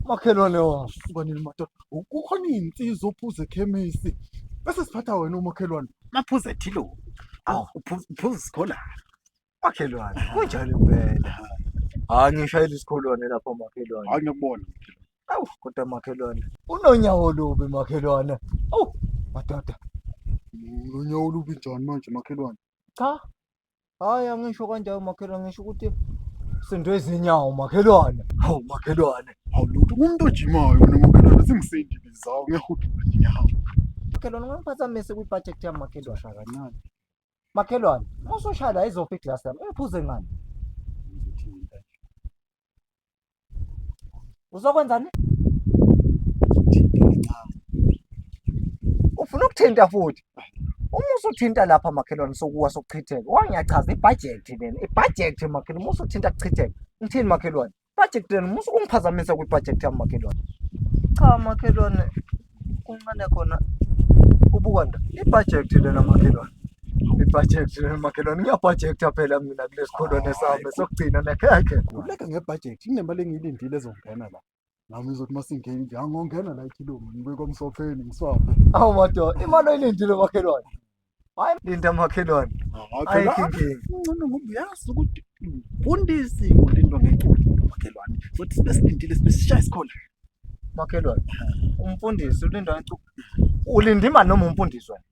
Makhelwane wami. Ubanini madoda, kukhona iy'nsiza ophuza ekhemisi bese siphatha wena umakhelwane. Maphuze thilo. Awu, uphuza isikhola. Makhelwane, kunjani impela? Ngishayela isikholwane lapho makhelwane. Hayi ngiyakubona. Awu, kodwa makhelwane. Unonyawo lubi makhelwane. Awu, madoda. Unonyawo lubi njani manje makhelwane? Cha. Hayi angisho kanjalo makhelwane, ngisho ukuthi sindwe izinyawo makhelwane. Hawu makhelwane. Hawu lutho umuntu ojimayo mina makhelwane singisendi bizawo ngiyahudula inyawo. Makhelwane ungangiphazamise kwi-budget yami makhelwane. Shaka kancane. Makhelwane, musushaya ayizofika iglasi yami. Ungiphuze ngani? Uzokwenzani? Ufuna ukuthinta futhi? Uma usuthinta lapha makhelwane sokuwa sokuchitheka. Wangiyachaza ibudget lena. Ibudget makhelwane, uma usuthinta kuchitheka. Ngithini makhelwane? Budget lena, uma usungiphazamisa kwi-budget yami makhelwane. Cha makhelwane, kuncane khona. Ubukwanda. Ibudget lena makhelwane. Ibudget lena makhelwane. Ngiyabudgeta phela mina kulesi kholwane sami sokugcina nekhekhe. Uleka ngebudget kunemali engiyilindile ezongena la. Nami ngizothi masingena nje angongena la ikhilomi ngibeke komsopheni ngiswaphe. Awu madoda, imali oyilindile makhelwane. Hayi linda makhelwane. Hayi kinking. ngcono ngoba uyazi ukuthi ufundisi ngolindwa ngeculo makhelwane. Futhi sibe silindile sibe sishaya isikhola. Makhelwane. Umfundisi ulindwa ngeculo. Ulinda imali noma umfundisi wena?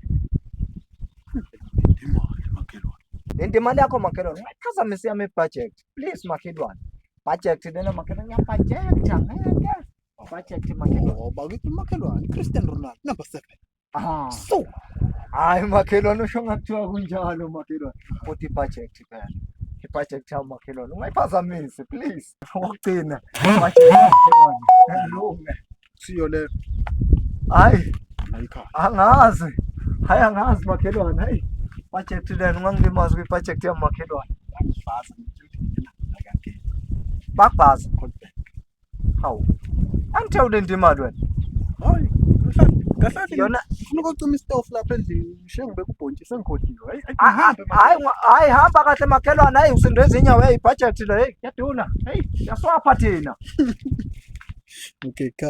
Imali makhelwane. Linda imali yakho makhelwane. Ungayiphazamisa yami ibudget. Please makhelwane. Budget lena makhelwane ngiyabudgeta ngeke. Budget makhelwane. Oh bakithi makhelwane Cristiano Ronaldo number 7. Aha. So Hayi makhelwane usho ngakuthiwa kunjalo makhelwane. Futhi ibudget phela. Ibudget yami makhelwane. Ungayiphazamise please. Wokugcina. Budget makhelwane. Lunge. siyo le Hayi. ayikhaya. Angazi. Hayi angazi makhelwane. Hayi. Budget lena ungangilimaza kwi-budget yami makhelwane. Angifasa ngithuthile akake. Bakubhaza Coldback. Hawu. Angithe ulinda imali wena. Hayi kahle Yona ufuna ukucima istove lapha endlini ngisho ngibeka ubhontshisi engikhohliwe. hayi hamba kahle makhelwane. Hayi usindwe izinyawo. Hey budget le. Hey yadula. Hey yaswapha thina. Okay, cut.